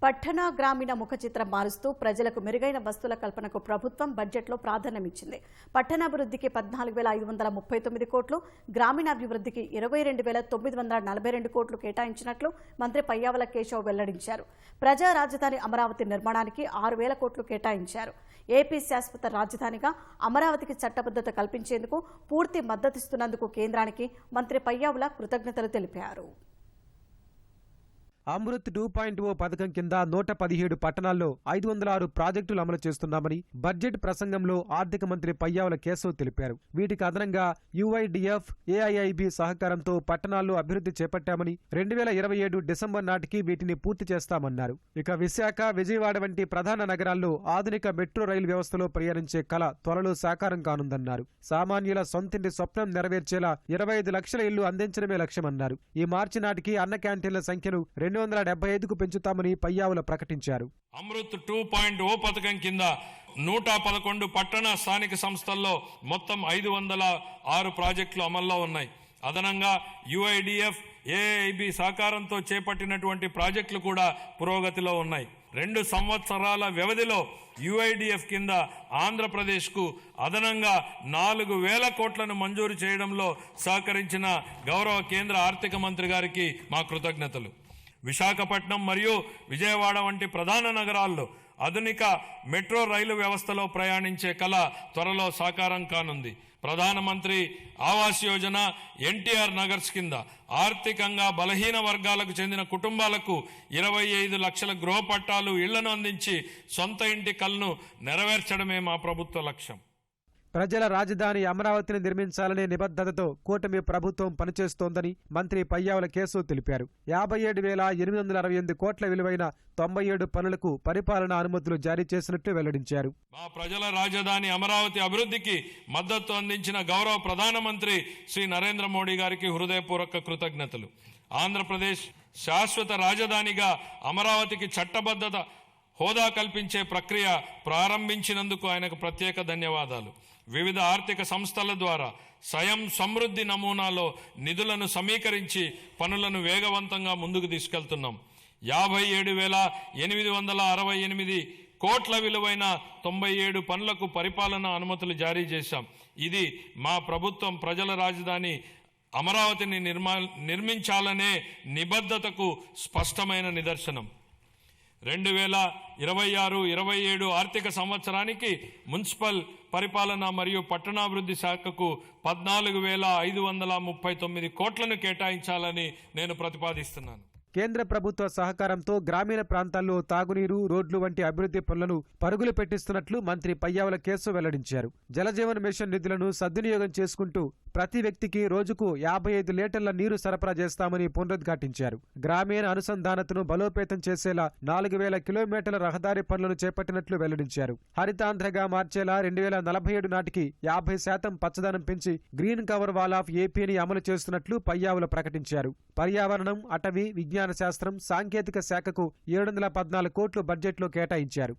పట్టణ గ్రామీణ ముఖ చిత్రం మారుస్తూ ప్రజలకు మెరుగైన వస్తువుల కల్పనకు ప్రభుత్వం బడ్జెట్లో ప్రాధాన్యమిచ్చింది. పట్టణాభివృద్ధికి 14,539 కోట్లు, గ్రామీణాభివృద్ధికి 22,942 కోట్లు కేటాయించినట్లు మంత్రి పయ్యావుల కేశవ్ వెల్లడించారు. ప్రజా రాజధాని అమరావతి నిర్మాణానికి 6,000 కోట్లు కేటాయించారు. ఏపీ శాశ్వత రాజధానిగా అమరావతికి చట్టబద్ధత కల్పించేందుకు పూర్తి మద్దతిస్తున్నందుకు కేంద్రానికి మంత్రి పయ్యావుల కృతజ్ఞతలు తెలిపారు. అమృత్ 2.0 పథకం కింద 117 పట్టణాల్లో 506 ప్రాజెక్టులు అమలు చేస్తున్నామని బడ్జెట్ ప్రసంగంలో ఆర్థిక మంత్రి పయ్యావుల కేశవ్ తెలిపారు. వీటికి అదనంగా యుఐడిఎఫ్, ఏఐఐబి సహకారంతో పట్టణాల్లో అభివృద్ధి చేపట్టామని 2027 డిసెంబర్ నాటికి వీటిని పూర్తి చేస్తామన్నారు. ఇక విశాఖ, విజయవాడ వంటి ప్రధాన నగరాల్లో ఆధునిక మెట్రో రైలు వ్యవస్థలో ప్రయాణించే కళ త్వరలో సాకారం కానుందన్నారు. సామాన్యుల సొంతింటి స్వప్నం నెరవేర్చేలా 25 లక్షల ఇళ్లు అందించడమే లక్ష్యమన్నారు. ఈ మార్చి నాటికి అన్న క్యాంటీన్ల సంఖ్యను 275కు పెంచుతామని పయ్యావుల ప్రకటించారు. అమృత్ 2.0 పథకం కింద 111 పట్టణ స్థానిక సంస్థల్లో మొత్తం 506 ప్రాజెక్టులు అమల్లో ఉన్నాయి. అదనంగా యుఐడిఎఫ్, ఏఐబి సహకారంతో చేపట్టినటువంటి ప్రాజెక్టులు కూడా పురోగతిలో ఉన్నాయి. 2 సంవత్సరాల వ్యవధిలో యుఐడిఎఫ్ కింద ఆంధ్రప్రదేశ్కు అదనంగా 4,000 కోట్లను మంజూరు చేయడంలో సహకరించిన గౌరవ కేంద్ర ఆర్థిక మంత్రి గారికి మా కృతజ్ఞతలు. విశాఖపట్నం మరియు విజయవాడ వంటి ప్రధాన నగరాల్లో ఆధునిక మెట్రో రైలు వ్యవస్థలో ప్రయాణించే కళ త్వరలో సాకారం కానుంది. ప్రధానమంత్రి ఆవాస్ యోజన, ఎన్టీఆర్ నగర్స్ కింద ఆర్థికంగా బలహీన వర్గాలకు చెందిన కుటుంబాలకు 25 లక్షల గృహ పట్టాలు, ఇళ్లను అందించి సొంత ఇంటి కలను నెరవేర్చడమే మా ప్రభుత్వ లక్ష్యం. ప్రజల రాజధాని అమరావతిని నిర్మించాలనే నిబద్ధతతో కూటమి ప్రభుత్వం పనిచేస్తోందని మంత్రి పయ్యావుల కేశవ్ తెలిపారు. 57,868 కోట్ల విలువైన 97 పనులకు పరిపాలనా అనుమతులు జారీ చేసినట్టు వెల్లడించారు. మా ప్రజల రాజధాని అమరావతి అభివృద్ధికి మద్దతు అందించిన గౌరవ ప్రధానమంత్రి శ్రీ నరేంద్ర మోడీ గారికి హృదయపూర్వక కృతజ్ఞతలు. ఆంధ్రప్రదేశ్ శాశ్వత రాజధానిగా అమరావతికి చట్టబద్ధత హోదా కల్పించే ప్రక్రియ ప్రారంభించినందుకు ఆయనకు ప్రత్యేక ధన్యవాదాలు. వివిధ ఆర్థిక సంస్థల ద్వారా స్వయం సమృద్ధి నమూనాలో నిధులను సమీకరించి పనులను వేగవంతంగా ముందుకు తీసుకెళ్తున్నాం. 57,868 కోట్ల విలువైన 97 పనులకు పరిపాలనా అనుమతులు జారీ చేశాం. ఇది మా ప్రభుత్వం ప్రజల రాజధాని అమరావతిని నిర్మించాలనే నిబద్ధతకు స్పష్టమైన నిదర్శనం. 2026-27 ఆర్థిక సంవత్సరానికి మున్సిపల్ పరిపాలన మరియు పట్టణాభివృద్ధి శాఖకు 14,539 కోట్లను కేటాయించాలని నేను ప్రతిపాదిస్తున్నాను. కేంద్ర ప్రభుత్వ సహకారంతో గ్రామీణ ప్రాంతాల్లో తాగునీరు, రోడ్లు వంటి అభివృద్ధి పనులను పరుగులు పెట్టిస్తున్నట్లు మంత్రి పయ్యావుల కేశవ్ వెల్లడించారు. జలజీవన్ మిషన్ నిధులను సద్వినియోగం చేసుకుంటూ ప్రతి వ్యక్తికి రోజుకు 55 లీటర్ల నీరు సరఫరా చేస్తామని పునరుద్ఘాటించారు. గ్రామీణ అనుసంధానతను బలోపేతం చేసేలా 4,000 కిలోమీటర్ల రహదారి పనులను చేపట్టినట్లు వెల్లడించారు. హరితాంధ్రగా మార్చేలా 2047 నాటికి 50% పచ్చదనం పెంచి గ్రీన్ కవర్ వాల్ ఆఫ్ ఏపీని అమలు చేస్తున్నట్లు పయ్యావుల ప్రకటించారు. పర్యావరణం, అటవీ, విజ్ఞాన శాస్త్రం, సాంకేతిక శాఖకు 714 కోట్లు బడ్జెట్లో కేటాయించారు.